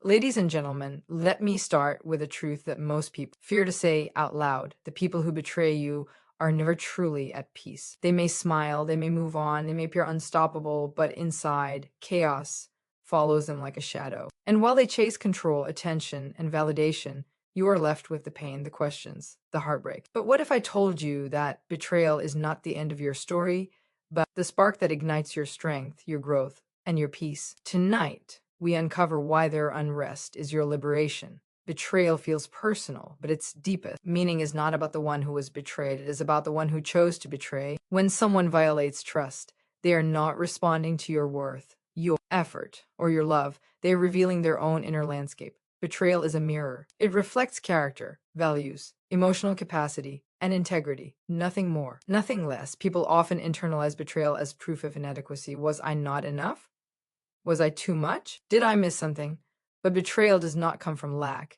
Ladies and gentlemen, let me start with a truth that most people fear to say out loud. The people who betray you are never truly at peace. They may smile, they may move on, they may appear unstoppable, but inside, chaos follows them like a shadow. And while they chase control, attention, and validation, you are left with the pain, the questions, the heartbreak. But what if I told you that betrayal is not the end of your story, but the spark that ignites your strength, your growth, and your peace? Tonight, we uncover why their unrest is your liberation. Betrayal feels personal, but its deepest meaning is not about the one who was betrayed. It is about the one who chose to betray. When someone violates trust, they are not responding to your worth, your effort, or your love. They are revealing their own inner landscape. Betrayal is a mirror. It reflects character, values, emotional capacity, and integrity. Nothing more, nothing less. People often internalize betrayal as proof of inadequacy. Was I not enough? Was I too much? Did I miss something? But betrayal does not come from lack.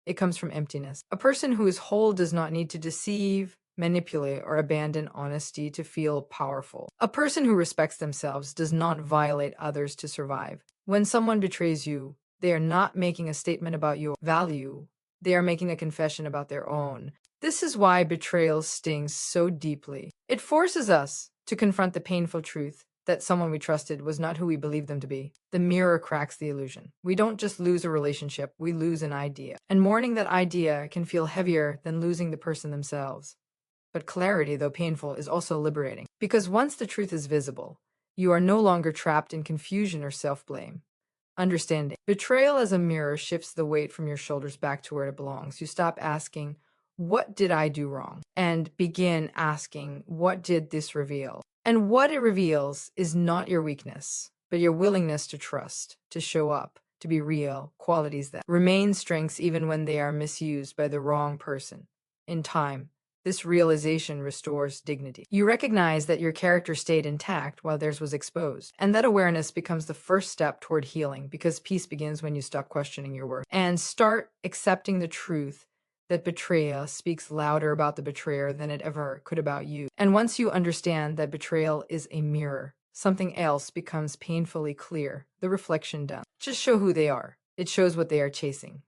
It comes from emptiness. A person who is whole does not need to deceive, manipulate, or abandon honesty to feel powerful. A person who respects themselves does not violate others to survive. When someone betrays you, they are not making a statement about your value. They are making a confession about their own. This is why betrayal stings so deeply. It forces us to confront the painful truth that someone we trusted was not who we believed them to be. The mirror cracks the illusion. We don't just lose a relationship, we lose an idea. And mourning that idea can feel heavier than losing the person themselves. But clarity, though painful, is also liberating. Because once the truth is visible, you are no longer trapped in confusion or self-blame. Understanding. Betrayal as a mirror shifts the weight from your shoulders back to where it belongs. You stop asking, what did I do wrong? And begin asking, what did this reveal? And what it reveals is not your weakness, but your willingness to trust, to show up, to be real, qualities that remain strengths even when they are misused by the wrong person. In time, this realization restores dignity. You recognize that your character stayed intact while theirs was exposed. And that awareness becomes the first step toward healing, because peace begins when you stop questioning your worth and start accepting the truth that betrayal speaks louder about the betrayer than it ever could about you. And once you understand that betrayal is a mirror, something else becomes painfully clear. The reflection does just show who they are. It shows what they are chasing.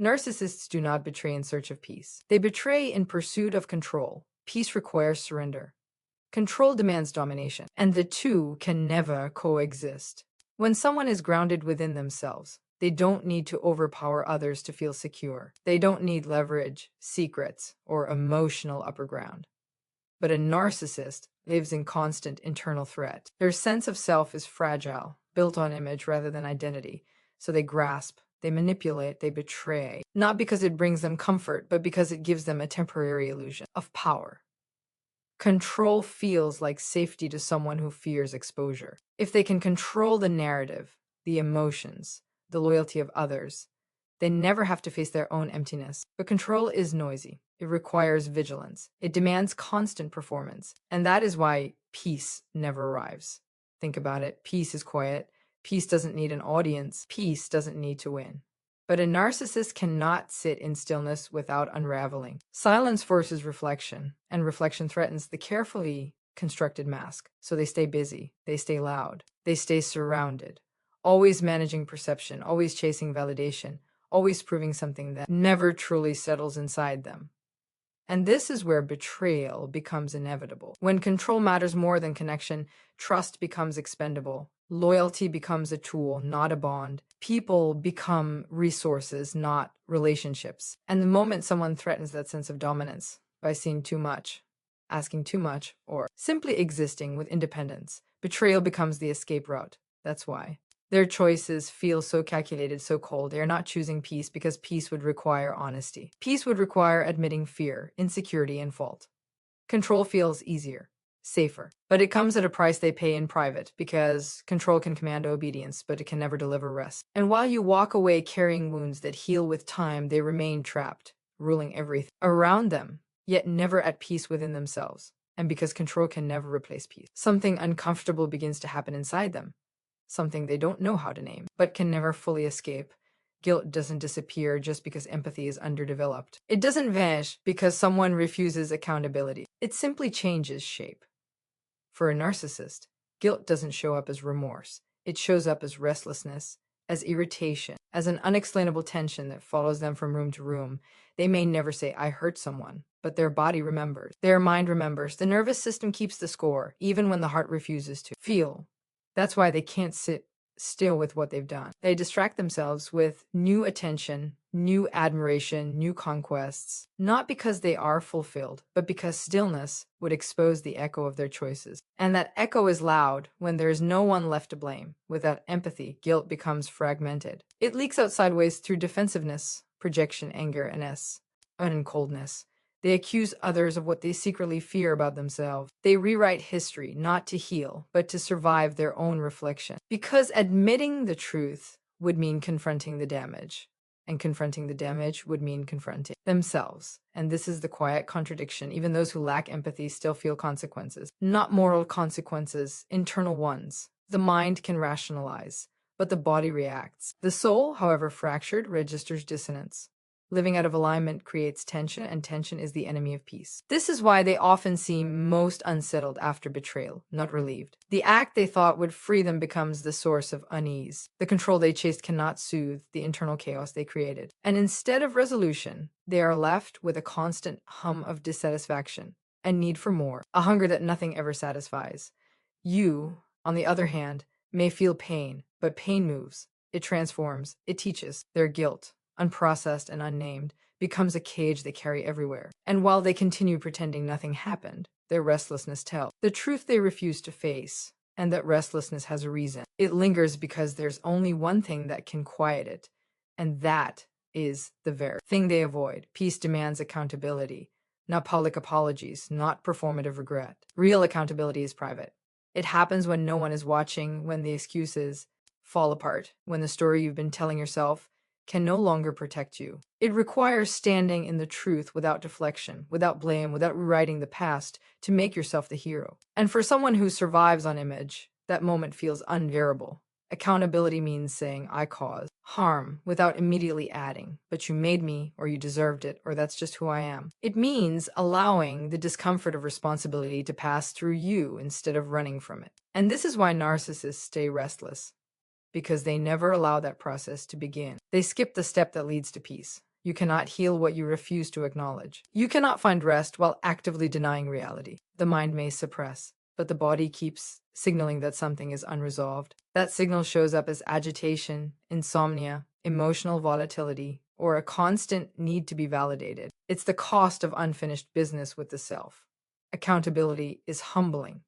Narcissists do not betray in search of peace. They betray in pursuit of control. Peace requires surrender. Control demands domination, and the two can never coexist. When someone is grounded within themselves, they don't need to overpower others to feel secure. They don't need leverage, secrets, or emotional upper ground. But a narcissist lives in constant internal threat. Their sense of self is fragile, built on image rather than identity. So they grasp, they manipulate, they betray, not because it brings them comfort, but because it gives them a temporary illusion of power. Control feels like safety to someone who fears exposure. If they can control the narrative, the emotions, the loyalty of others, they never have to face their own emptiness. But control is noisy. It requires vigilance. It demands constant performance. And that is why peace never arrives. Think about it. Peace is quiet. Peace doesn't need an audience. Peace doesn't need to win. But a narcissist cannot sit in stillness without unraveling. Silence forces reflection, and reflection threatens the carefully constructed mask. So they stay busy. They stay loud. They stay surrounded. Always managing perception, always chasing validation, always proving something that never truly settles inside them. And this is where betrayal becomes inevitable. When control matters more than connection, trust becomes expendable. Loyalty becomes a tool, not a bond. People become resources, not relationships. And the moment someone threatens that sense of dominance by seeing too much, asking too much, or simply existing with independence, betrayal becomes the escape route. That's why. Their choices feel so calculated, so cold. They are not choosing peace because peace would require honesty. Peace would require admitting fear, insecurity, and fault. Control feels easier, safer, but it comes at a price they pay in private, because control can command obedience, but it can never deliver rest. And while you walk away carrying wounds that heal with time, they remain trapped, ruling everything around them, yet never at peace within themselves. And because control can never replace peace, something uncomfortable begins to happen inside them. Something they don't know how to name, but can never fully escape. Guilt doesn't disappear just because empathy is underdeveloped. It doesn't vanish because someone refuses accountability. It simply changes shape. For a narcissist, guilt doesn't show up as remorse. It shows up as restlessness, as irritation, as an unexplainable tension that follows them from room to room. They may never say, I hurt someone, but their body remembers. Their mind remembers. The nervous system keeps the score, even when the heart refuses to feel. That's why they can't sit still with what they've done. They distract themselves with new attention, new admiration, new conquests, not because they are fulfilled, but because stillness would expose the echo of their choices. And that echo is loud when there is no one left to blame. Without empathy, guilt becomes fragmented. It leaks out sideways through defensiveness, projection, anger, and coldness. They accuse others of what they secretly fear about themselves. They rewrite history, not to heal, but to survive their own reflection. Because admitting the truth would mean confronting the damage, and confronting the damage would mean confronting themselves. And this is the quiet contradiction. Even those who lack empathy still feel consequences. Not moral consequences, internal ones. The mind can rationalize, but the body reacts. The soul, however fractured, registers dissonance. Living out of alignment creates tension, and tension is the enemy of peace. This is why they often seem most unsettled after betrayal, not relieved. The act they thought would free them becomes the source of unease. The control they chased cannot soothe the internal chaos they created. And instead of resolution, they are left with a constant hum of dissatisfaction and need for more, a hunger that nothing ever satisfies. You, on the other hand, may feel pain, but pain moves. It transforms. It teaches. Their guilt, unprocessed and unnamed, becomes a cage they carry everywhere. And while they continue pretending nothing happened, their restlessness tells the truth they refuse to face, and that restlessness has a reason. It lingers because there's only one thing that can quiet it, and that is the very thing they avoid. Peace demands accountability, not public apologies, not performative regret. Real accountability is private. It happens when no one is watching, when the excuses fall apart, when the story you've been telling yourself can no longer protect you. It requires standing in the truth without deflection, without blame, without rewriting the past to make yourself the hero. And for someone who survives on image, that moment feels unbearable. Accountability means saying, I caused harm without immediately adding, but you made me, or you deserved it, or that's just who I am. It means allowing the discomfort of responsibility to pass through you instead of running from it. And this is why narcissists stay restless, because they never allow that process to begin. They skip the step that leads to peace. You cannot heal what you refuse to acknowledge. You cannot find rest while actively denying reality. The mind may suppress, but the body keeps signaling that something is unresolved. That signal shows up as agitation, insomnia, emotional volatility, or a constant need to be validated. It's the cost of unfinished business with the self. Accountability is humbling.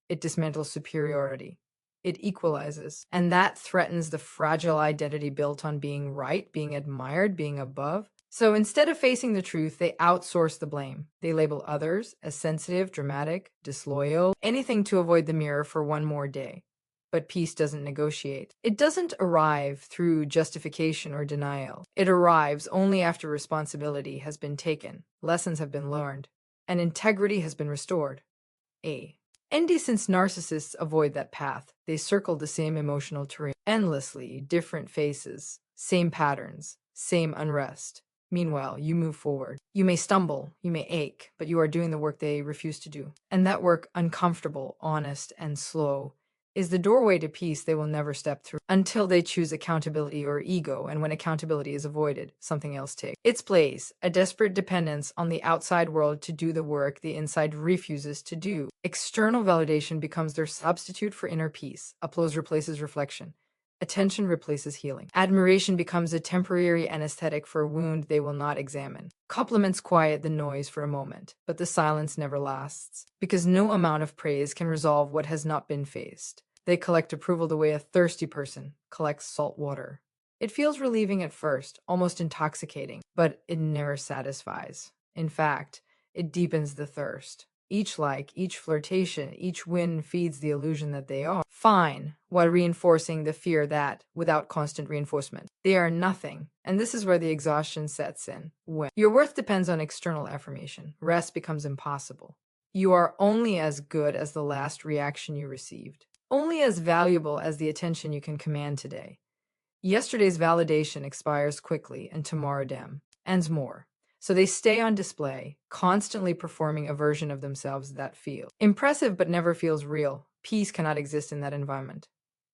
It dismantles superiority. It equalizes, and that threatens the fragile identity built on being right, being admired, being above. So instead of facing the truth, they outsource the blame. They label others as sensitive, dramatic, disloyal, anything to avoid the mirror for one more day. But peace doesn't negotiate. It doesn't arrive through justification or denial. It arrives only after responsibility has been taken, lessons have been learned, and integrity has been restored. Since narcissists avoid that path, they circle the same emotional terrain endlessly, different faces, same patterns, same unrest. Meanwhile, you move forward. You may stumble, you may ache, but you are doing the work they refuse to do. And that work, uncomfortable, honest, and slow, is the doorway to peace they will never step through until they choose accountability or ego, and when accountability is avoided, something else takes its place, a desperate dependence on the outside world to do the work the inside refuses to do. External validation becomes their substitute for inner peace. Applause replaces reflection. Attention replaces healing. Admiration becomes a temporary anesthetic for a wound they will not examine. Compliments quiet the noise for a moment, but the silence never lasts, because no amount of praise can resolve what has not been faced. They collect approval the way a thirsty person collects salt water. It feels relieving at first, almost intoxicating, but it never satisfies. In fact, it deepens the thirst. Each like, each flirtation, each win feeds the illusion that they are fine, while reinforcing the fear that, without constant reinforcement, they are nothing. And this is where the exhaustion sets in. When your worth depends on external affirmation, rest becomes impossible. You are only as good as the last reaction you received, only as valuable as the attention you can command today. Yesterday's validation expires quickly, and tomorrow ends more. So they stay on display, constantly performing a version of themselves that feels impressive but never feels real. Peace cannot exist in that environment.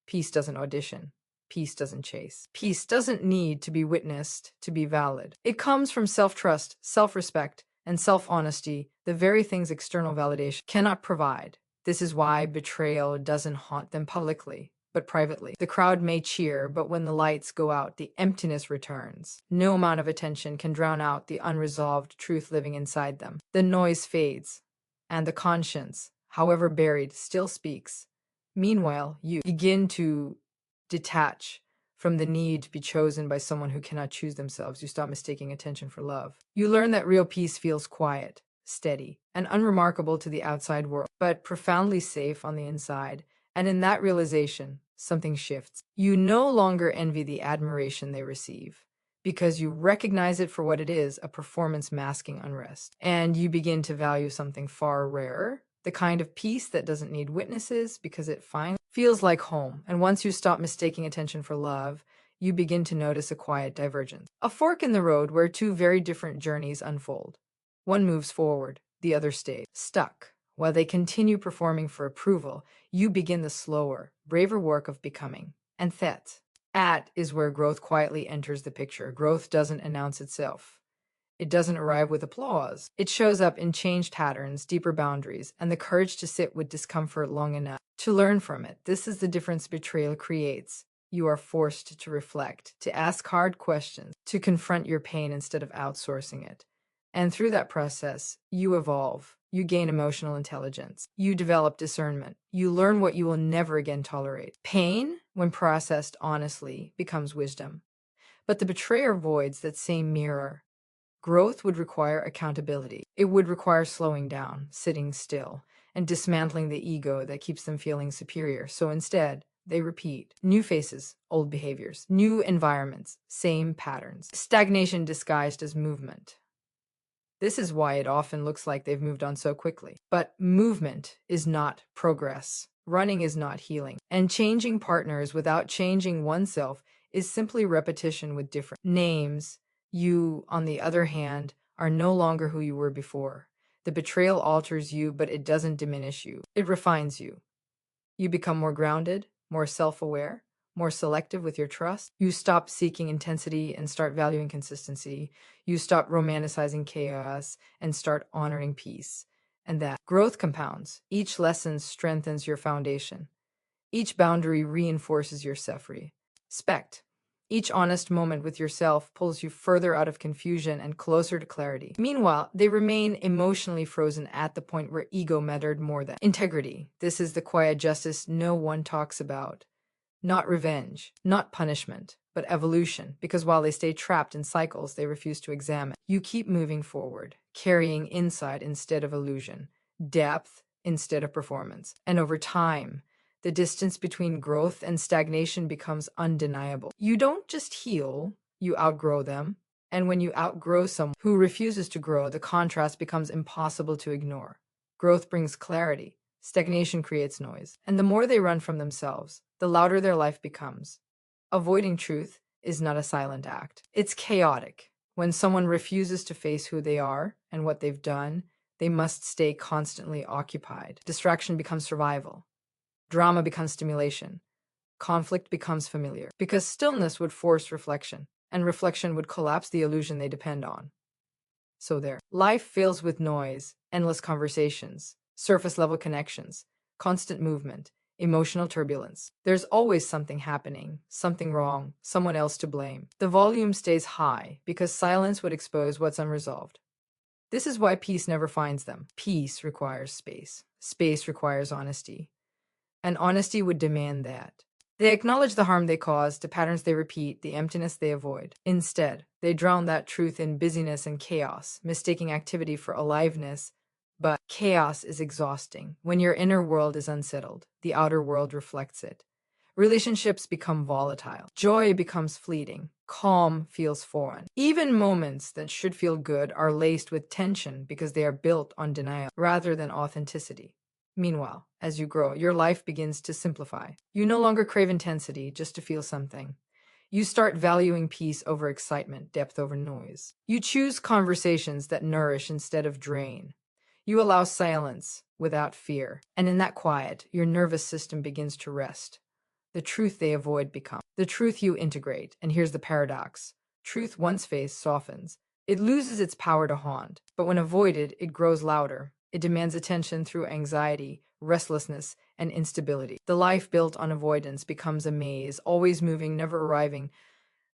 Peace doesn't audition. Peace doesn't chase. Peace doesn't need to be witnessed to be valid. It comes from self-trust, self-respect, and self-honesty, the very things external validation cannot provide. This is why betrayal doesn't haunt them publicly, but privately. The crowd may cheer, but when the lights go out, the emptiness returns. No amount of attention can drown out the unresolved truth living inside them. The noise fades, and the conscience, however buried, still speaks. Meanwhile, you begin to detach from the need to be chosen by someone who cannot choose themselves. You stop mistaking attention for love. You learn that real peace feels quiet, steady, and unremarkable to the outside world, but profoundly safe on the inside. And in that realization, something shifts. You no longer envy the admiration they receive because you recognize it for what it is, a performance masking unrest. And you begin to value something far rarer, the kind of peace that doesn't need witnesses because it finally feels like home. And once you stop mistaking attention for love, you begin to notice a quiet divergence, a fork in the road where two very different journeys unfold. One moves forward, the other stays stuck. While they continue performing for approval, you begin the slower, braver work of becoming. And that is where growth quietly enters the picture. Growth doesn't announce itself. It doesn't arrive with applause. It shows up in changed patterns, deeper boundaries, and the courage to sit with discomfort long enough to learn from it. This is the difference betrayal creates. You are forced to reflect, to ask hard questions, to confront your pain instead of outsourcing it. And through that process, you evolve. You gain emotional intelligence. You develop discernment. You learn what you will never again tolerate. Pain, when processed honestly, becomes wisdom. But the betrayer voids that same mirror. Growth would require accountability. It would require slowing down, sitting still, and dismantling the ego that keeps them feeling superior. So instead, they repeat. New faces, old behaviors. New environments, same patterns. Stagnation disguised as movement. This is why it often looks like they've moved on so quickly. But movement is not progress. Running is not healing. And changing partners without changing oneself is simply repetition with different names. You, on the other hand, are no longer who you were before. The betrayal alters you, but it doesn't diminish you. It refines you. You become more grounded, more self-aware, more selective with your trust. You stop seeking intensity and start valuing consistency. You stop romanticizing chaos and start honoring peace. And that growth compounds. Each lesson strengthens your foundation. Each boundary reinforces your self-respect. Each honest moment with yourself pulls you further out of confusion and closer to clarity. Meanwhile, they remain emotionally frozen at the point where ego mattered more than integrity. This is the quiet justice no one talks about. Not revenge, not punishment, but evolution, because while they stay trapped in cycles they refuse to examine, you keep moving forward, carrying insight instead of illusion, depth instead of performance. And over time, the distance between growth and stagnation becomes undeniable. You don't just heal, you outgrow them. And when you outgrow someone who refuses to grow, the contrast becomes impossible to ignore. Growth brings clarity. Stagnation creates noise. And the more they run from themselves, the louder their life becomes. Avoiding truth is not a silent act. It's chaotic. When someone refuses to face who they are and what they've done, they must stay constantly occupied. Distraction becomes survival. Drama becomes stimulation. Conflict becomes familiar. Because stillness would force reflection, and reflection would collapse the illusion they depend on. So their life fills with noise, endless conversations, surface-level connections, constant movement, emotional turbulence. There's always something happening, something wrong, someone else to blame. The volume stays high because silence would expose what's unresolved. This is why peace never finds them. Peace requires space. Space requires honesty. And honesty would demand that. They acknowledge the harm they cause, the patterns they repeat, the emptiness they avoid. Instead, they drown that truth in busyness and chaos, mistaking activity for aliveness. But chaos is exhausting. When your inner world is unsettled, the outer world reflects it. Relationships become volatile. Joy becomes fleeting. Calm feels foreign. Even moments that should feel good are laced with tension because they are built on denial rather than authenticity. Meanwhile, as you grow, your life begins to simplify. You no longer crave intensity just to feel something. You start valuing peace over excitement, depth over noise. You choose conversations that nourish instead of drain. You allow silence without fear. And in that quiet, your nervous system begins to rest. The truth they avoid becomes the truth you integrate. And here's the paradox. Truth once faced softens. It loses its power to haunt, but when avoided, it grows louder. It demands attention through anxiety, restlessness, and instability. The life built on avoidance becomes a maze, always moving, never arriving.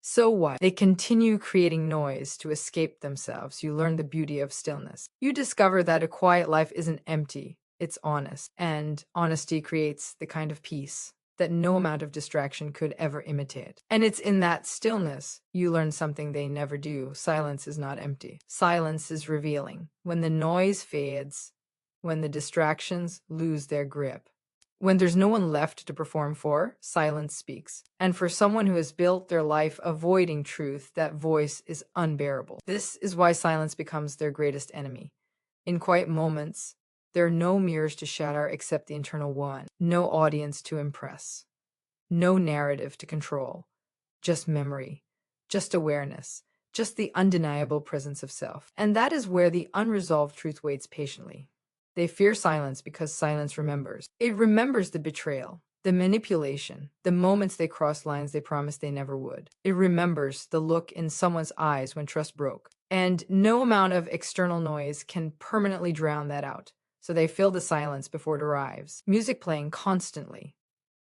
So what? They continue creating noise to escape themselves. You learn the beauty of stillness. You discover that a quiet life isn't empty, it's honest. And honesty creates the kind of peace that no amount of distraction could ever imitate. And it's in that stillness you learn something they never do. Silence is not empty. Silence is revealing. When the noise fades, when the distractions lose their grip, when there's no one left to perform for, silence speaks. And for someone who has built their life avoiding truth, that voice is unbearable. This is why silence becomes their greatest enemy. In quiet moments, there are no mirrors to shatter except the internal one, no audience to impress, no narrative to control, just memory, just awareness, just the undeniable presence of self. And that is where the unresolved truth waits patiently. They fear silence because silence remembers. It remembers the betrayal, the manipulation, the moments they crossed lines they promised they never would. It remembers the look in someone's eyes when trust broke. And no amount of external noise can permanently drown that out. So they fill the silence before it arrives. Music playing constantly.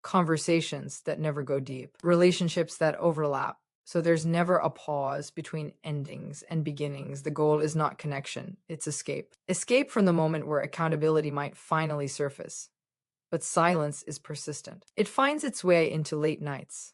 Conversations that never go deep. Relationships that overlap. So there's never a pause between endings and beginnings. The goal is not connection, it's escape. Escape from the moment where accountability might finally surface. But silence is persistent. It finds its way into late nights,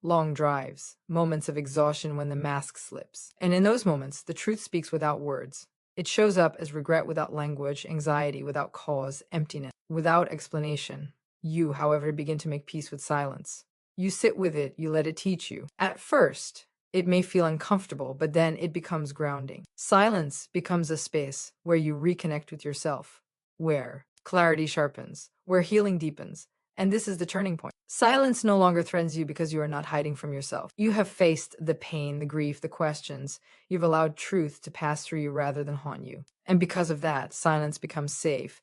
long drives, moments of exhaustion when the mask slips. And in those moments, the truth speaks without words. It shows up as regret without language, anxiety without cause, emptiness without explanation. You, however, begin to make peace with silence. You sit with it, you let it teach you. At first, it may feel uncomfortable, but then it becomes grounding. Silence becomes a space where you reconnect with yourself, where clarity sharpens, where healing deepens. And this is the turning point. Silence no longer threatens you because you are not hiding from yourself. You have faced the pain, the grief, the questions. You've allowed truth to pass through you rather than haunt you. And because of that, silence becomes safe.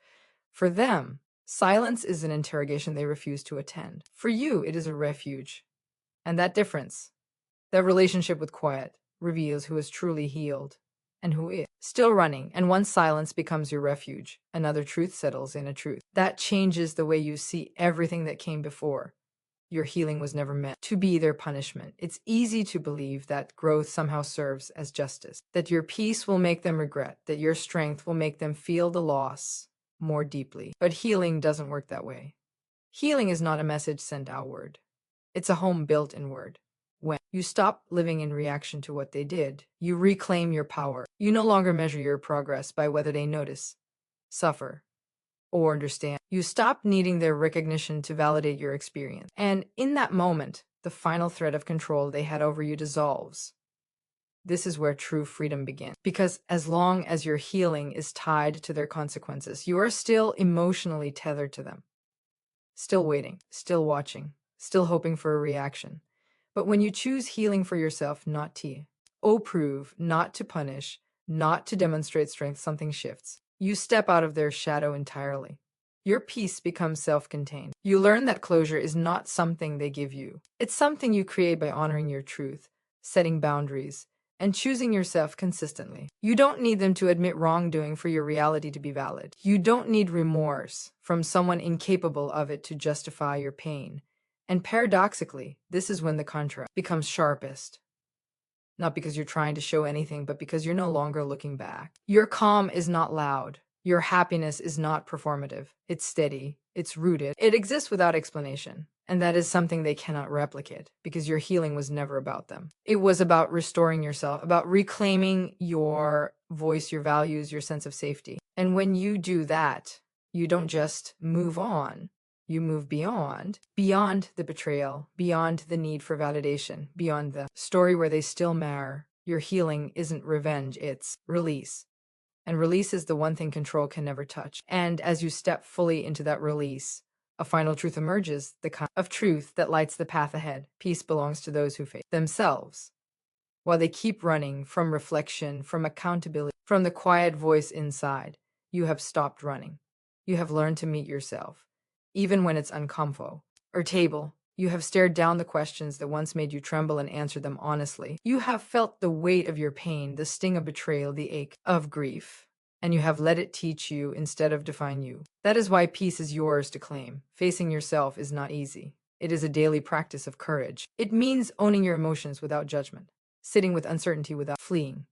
For them, silence is an interrogation they refuse to attend. For you, it is a refuge. And that difference, that relationship with quiet, reveals who is truly healed and who is still running. And once silence becomes your refuge, another truth settles in a truth. That changes the way you see everything that came before. Your healing was never meant to be their punishment. It's easy to believe that growth somehow serves as justice, that your peace will make them regret, that your strength will make them feel the loss more deeply. But healing doesn't work that way. Healing is not a message sent outward. It's a home built inward. When you stop living in reaction to what they did, you reclaim your power. You no longer measure your progress by whether they notice, suffer, or understand. You stop needing their recognition to validate your experience. And in that moment, the final thread of control they had over you dissolves. This is where true freedom begins. Because as long as your healing is tied to their consequences, you are still emotionally tethered to them. Still waiting, still watching, still hoping for a reaction. But when you choose healing for yourself, not to prove, not to punish, not to demonstrate strength, something shifts. You step out of their shadow entirely. Your peace becomes self-contained. You learn that closure is not something they give you. It's something you create by honoring your truth, setting boundaries, and choosing yourself consistently. You don't need them to admit wrongdoing for your reality to be valid. You don't need remorse from someone incapable of it to justify your pain. And paradoxically, this is when the contrast becomes sharpest. Not because you're trying to show anything, but because you're no longer looking back. Your calm is not loud. Your happiness is not performative. It's steady. It's rooted. It exists without explanation. And that is something they cannot replicate because your healing was never about them. It was about restoring yourself, about reclaiming your voice, your values, your sense of safety. And when you do that, you don't just move on. You move beyond the betrayal, beyond the need for validation, beyond the story where they still matter. Your healing isn't revenge, it's release. And release is the one thing control can never touch. And as you step fully into that release, a final truth emerges, the kind of truth that lights the path ahead. Peace belongs to those who face themselves. While they keep running from reflection, from accountability, from the quiet voice inside, you have stopped running. You have learned to meet yourself. Even when it's uncomfortable. You have stared down the questions that once made you tremble and answered them honestly. You have felt the weight of your pain, the sting of betrayal, the ache of grief, and you have let it teach you instead of define you. That is why peace is yours to claim. Facing yourself is not easy. It is a daily practice of courage. It means owning your emotions without judgment, sitting with uncertainty without fleeing,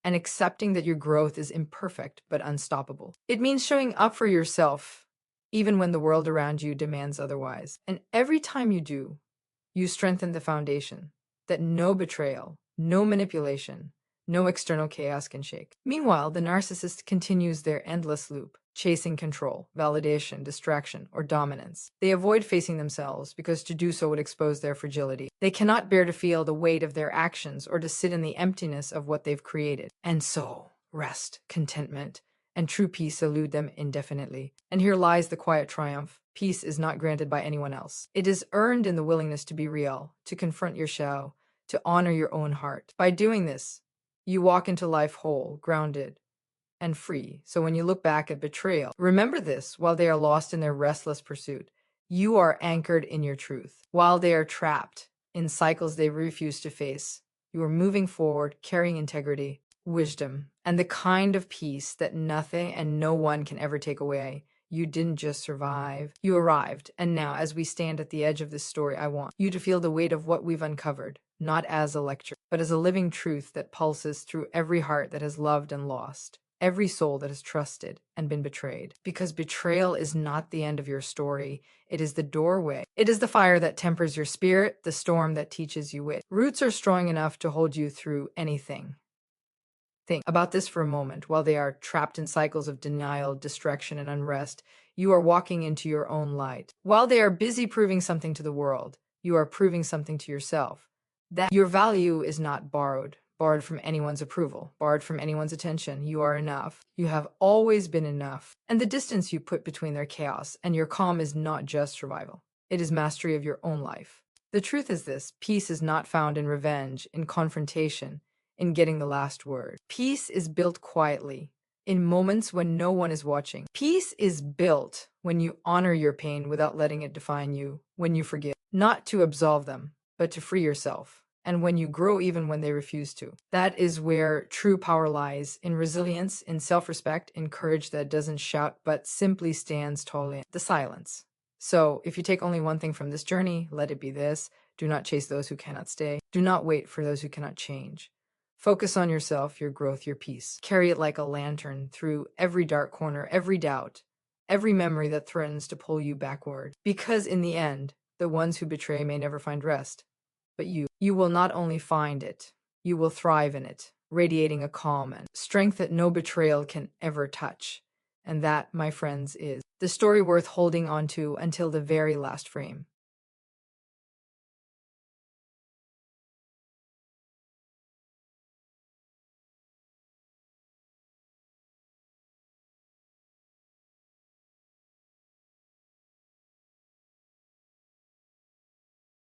and accepting that your growth is imperfect but unstoppable. It means showing up for yourself even when the world around you demands otherwise. And every time you do, you strengthen the foundation that no betrayal, no manipulation, no external chaos can shake. Meanwhile, the narcissist continues their endless loop, chasing control, validation, distraction, or dominance. They avoid facing themselves because to do so would expose their fragility. They cannot bear to feel the weight of their actions or to sit in the emptiness of what they've created. And so, rest, contentment, and true peace elude them indefinitely. And here lies the quiet triumph. Peace is not granted by anyone else. It is earned in the willingness to be real, to confront your shadow, to honor your own heart. By doing this, you walk into life whole, grounded, and free. So when you look back at betrayal, remember this: while they are lost in their restless pursuit, you are anchored in your truth. While they are trapped in cycles they refuse to face, you are moving forward, carrying integrity, wisdom, and the kind of peace that nothing and no one can ever take away. You didn't just survive, you arrived. And now, as we stand at the edge of this story, I want you to feel the weight of what we've uncovered, not as a lecture, but as a living truth that pulses through every heart that has loved and lost, every soul that has trusted and been betrayed. Because betrayal is not the end of your story, it is the doorway. It is the fire that tempers your spirit, the storm that teaches you wit. Roots are strong enough to hold you through anything. Think about this for a moment. While they are trapped in cycles of denial, distraction, and unrest, you are walking into your own light. While they are busy proving something to the world, you are proving something to yourself. That your value is not borrowed from anyone's approval, borrowed from anyone's attention. You are enough. You have always been enough. And the distance you put between their chaos and your calm is not just survival. It is mastery of your own life. The truth is this: peace is not found in revenge, in confrontation, in getting the last word. Peace is built quietly, in moments when no one is watching. Peace is built when you honor your pain without letting it define you, when you forgive, not to absolve them, but to free yourself, and when you grow even when they refuse to. That is where true power lies: in resilience, in self-respect, in courage that doesn't shout but simply stands tall in the silence. So, if you take only one thing from this journey, let it be this: do not chase those who cannot stay. Do not wait for those who cannot change. Focus on yourself, your growth, your peace. Carry it like a lantern through every dark corner, every doubt, every memory that threatens to pull you backward. Because in the end, the ones who betray may never find rest, but you will not only find it, you will thrive in it, radiating a calm and strength that no betrayal can ever touch. And that, my friends, is the story worth holding on to until the very last frame.